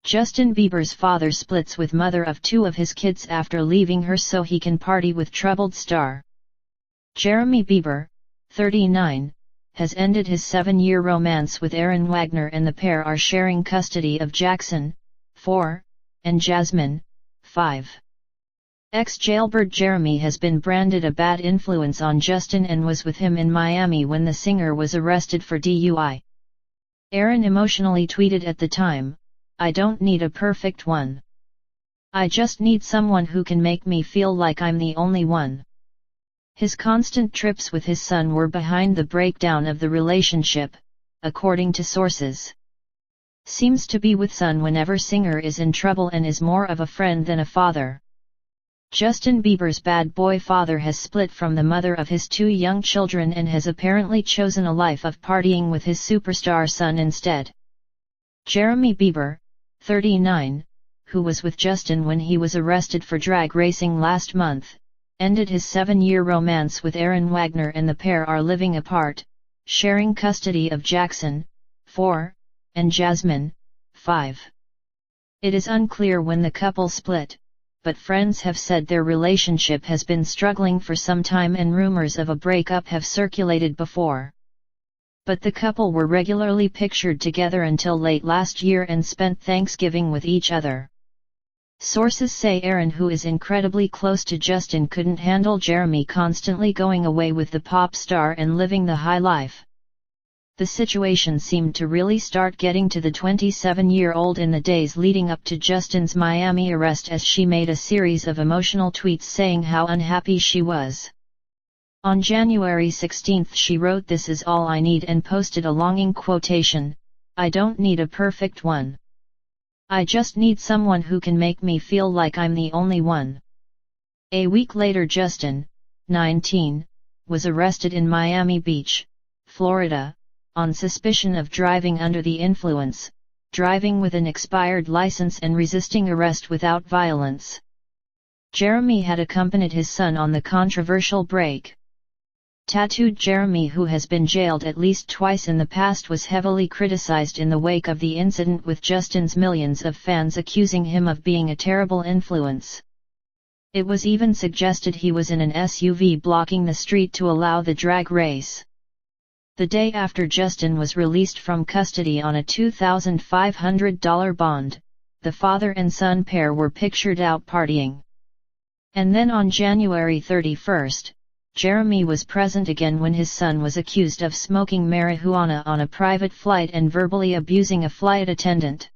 Justin Bieber's father splits with mother of two of his kids after leaving her so he can party with troubled star. Jeremy Bieber, 39, has ended his 7-year romance with Erin Wagner, and the pair are sharing custody of Jackson, 4, and Jasmine, 5. Ex-jailbird Jeremy has been branded a bad influence on Justin and was with him in Miami when the singer was arrested for DUI. Erin emotionally tweeted at the time, "I don't need a perfect one. I just need someone who can make me feel like I'm the only one." His constant trips with his son were behind the breakdown of the relationship, according to sources. Seems to be with son whenever singer is in trouble and is more of a friend than a father. Justin Bieber's bad boy father has split from the mother of his 2 young children and has apparently chosen a life of partying with his superstar son instead. Jeremy Bieber, 39, who was with Justin when he was arrested for drag racing last month, ended his 7-year romance with Erin Wagner, and the pair are living apart, sharing custody of Jackson, 4, and Jasmine, 5. It is unclear when the couple split, but friends have said their relationship has been struggling for some time and rumors of a breakup have circulated before. But the couple were regularly pictured together until late last year and spent Thanksgiving with each other. Sources say Erin, who is incredibly close to Justin, couldn't handle Jeremy constantly going away with the pop star and living the high life. The situation seemed to really start getting to the 27-year-old in the days leading up to Justin's Miami arrest, as she made a series of emotional tweets saying how unhappy she was. On January 16 she wrote, "This is all I need," and posted a longing quotation, "I don't need a perfect one. I just need someone who can make me feel like I'm the only one." A week later, Justin, 19, was arrested in Miami Beach, Florida, on suspicion of driving under the influence, driving with an expired license and resisting arrest without violence. Jeremy had accompanied his son on the controversial break. Tattooed Jeremy, who has been jailed at least twice in the past, was heavily criticized in the wake of the incident, with Justin's millions of fans accusing him of being a terrible influence. It was even suggested he was in an SUV blocking the street to allow the drag race. The day after Justin was released from custody on a $2,500 bond, the father and son pair were pictured out partying. And then on January 31, Jeremy was present again when his son was accused of smoking marijuana on a private flight and verbally abusing a flight attendant.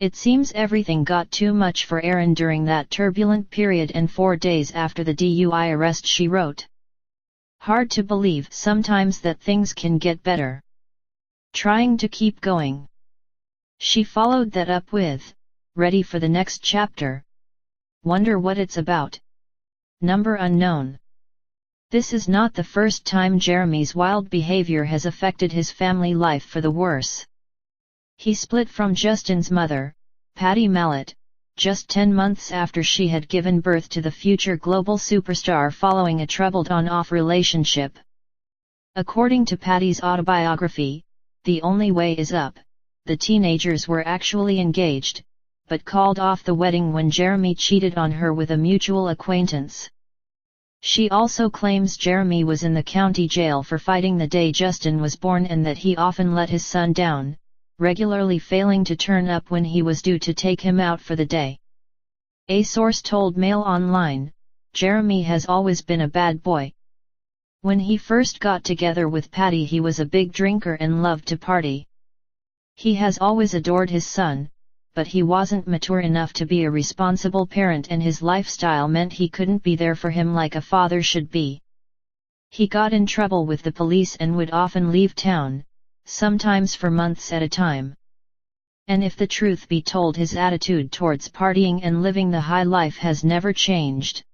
It seems everything got too much for Erin during that turbulent period, and 4 days after the DUI arrest she wrote, "Hard to believe sometimes that things can get better. Trying to keep going." She followed that up with, "Ready for the next chapter? Wonder what it's about? Number unknown." This is not the first time Jeremy's wild behavior has affected his family life for the worse. He split from Justin's mother, Patty Mallet, just 10 months after she had given birth to the future global superstar following a troubled on-off relationship. According to Patty's autobiography, "The Only Way Is Up," the teenagers were actually engaged, but called off the wedding when Jeremy cheated on her with a mutual acquaintance. She also claims Jeremy was in the county jail for fighting the day Justin was born, and that he often let his son down, regularly failing to turn up when he was due to take him out for the day. A source told Mail Online, "Jeremy has always been a bad boy. When he first got together with Patty, he was a big drinker and loved to party. He has always adored his son, but he wasn't mature enough to be a responsible parent, and his lifestyle meant he couldn't be there for him like a father should be. He got in trouble with the police and would often leave town, sometimes for months at a time. And if the truth be told, his attitude towards partying and living the high life has never changed.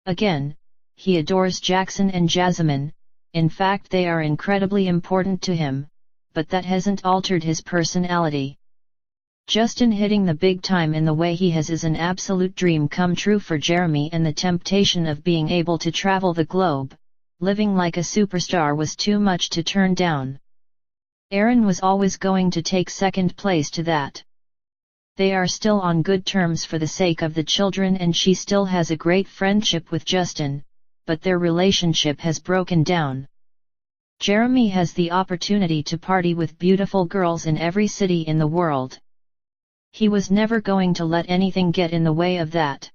Again, he adores Jackson and Jasmine, in fact they are incredibly important to him, but that hasn't altered his personality. Justin hitting the big time in the way he has is an absolute dream come true for Jeremy, and the temptation of being able to travel the globe, living like a superstar, was too much to turn down. Erin was always going to take second place to that. They are still on good terms for the sake of the children, and she still has a great friendship with Justin, but their relationship has broken down. Jeremy has the opportunity to party with beautiful girls in every city in the world. He was never going to let anything get in the way of that.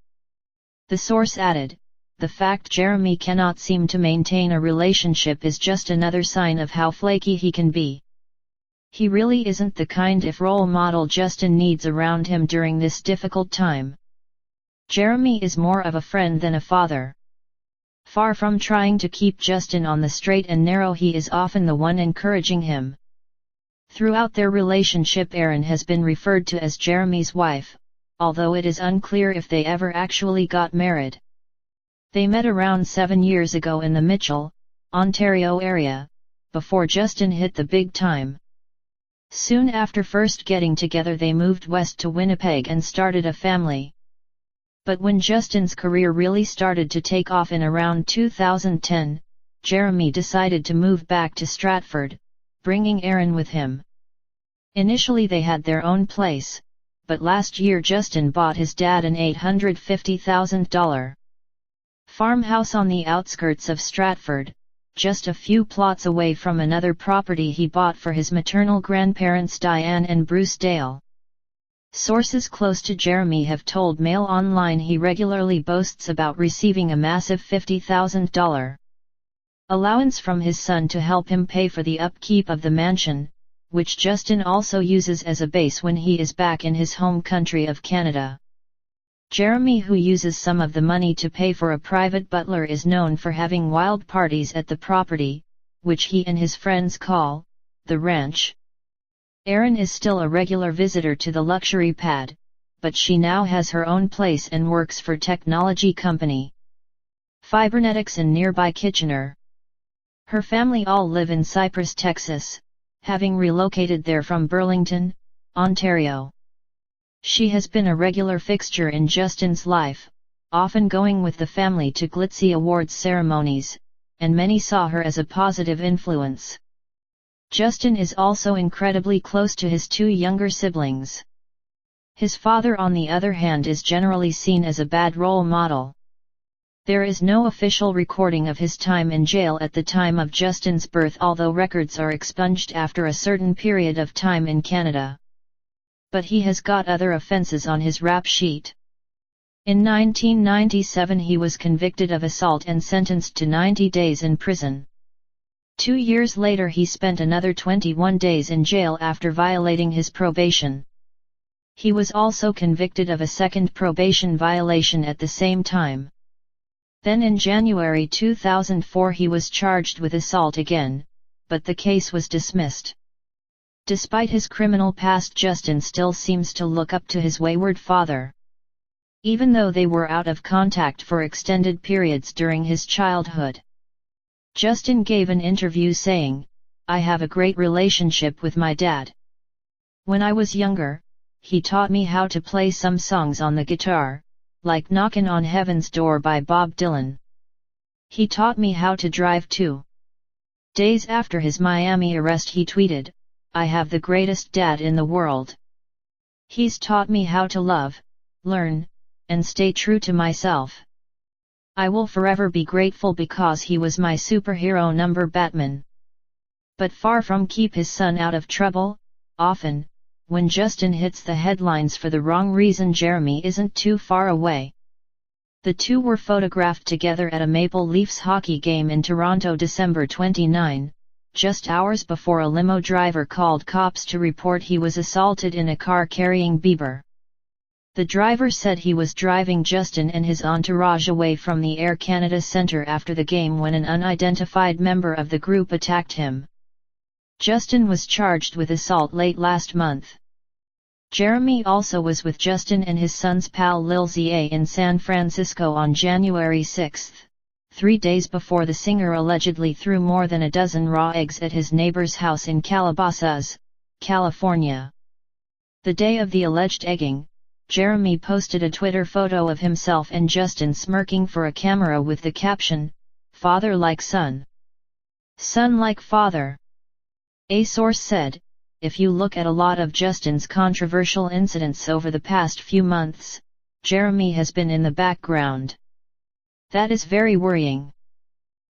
The source added, the fact Jeremy cannot seem to maintain a relationship is just another sign of how flaky he can be. He really isn't the kind of role model Justin needs around him during this difficult time. Jeremy is more of a friend than a father. Far from trying to keep Justin on the straight and narrow, he is often the one encouraging him. Throughout their relationship, Erin has been referred to as Jeremy's wife, although it is unclear if they ever actually got married. They met around 7 years ago in the Mitchell, Ontario area, before Justin hit the big time. Soon after first getting together, they moved west to Winnipeg and started a family. But when Justin's career really started to take off in around 2010, Jeremy decided to move back to Stratford, bringing Erin with him. Initially they had their own place, but last year Justin bought his dad an $850,000 farmhouse on the outskirts of Stratford, just a few plots away from another property he bought for his maternal grandparents Diane and Bruce Dale. Sources close to Jeremy have told Mail Online he regularly boasts about receiving a massive $50,000 allowance from his son to help him pay for the upkeep of the mansion, which Justin also uses as a base when he is back in his home country of Canada. Jeremy, who uses some of the money to pay for a private butler, is known for having wild parties at the property, which he and his friends call the ranch. Erin is still a regular visitor to the luxury pad, but she now has her own place and works for technology company Fibernetics in nearby Kitchener. Her family all live in Cypress, Texas, having relocated there from Burlington, Ontario. She has been a regular fixture in Justin's life, often going with the family to glitzy awards ceremonies, and many saw her as a positive influence. Justin is also incredibly close to his 2 younger siblings. His father, on the other hand, is generally seen as a bad role model. There is no official recording of his time in jail at the time of Justin's birth, although records are expunged after a certain period of time in Canada. But he has got other offences on his rap sheet. In 1997 he was convicted of assault and sentenced to 90 days in prison. 2 years later he spent another 21 days in jail after violating his probation. He was also convicted of a second probation violation at the same time. Then in January 2004 he was charged with assault again, but the case was dismissed. Despite his criminal past, Justin still seems to look up to his wayward father. Even though they were out of contact for extended periods during his childhood. Justin gave an interview saying, "I have a great relationship with my dad. When I was younger, he taught me how to play some songs on the guitar, like Knockin' on Heaven's Door by Bob Dylan. He taught me how to drive too." Days after his Miami arrest he tweeted, "I have the greatest dad in the world. He's taught me how to love, learn, and stay true to myself. I will forever be grateful because he was my superhero number Batman." But far from keep his son out of trouble, often, when Justin hits the headlines for the wrong reason, Jeremy isn't too far away. The two were photographed together at a Maple Leafs hockey game in Toronto December 29, just hours before a limo driver called cops to report he was assaulted in a car carrying Bieber. The driver said he was driving Justin and his entourage away from the Air Canada Centre after the game when an unidentified member of the group attacked him. Justin was charged with assault late last month. Jeremy also was with Justin and his son's pal Lil Zay in San Francisco on January 6, 3 days before the singer allegedly threw more than a dozen raw eggs at his neighbor's house in Calabasas, California. The day of the alleged egging, Jeremy posted a Twitter photo of himself and Justin smirking for a camera with the caption, "Father like son. Son like father." A source said, if you look at a lot of Justin's controversial incidents over the past few months, Jeremy has been in the background. That is very worrying.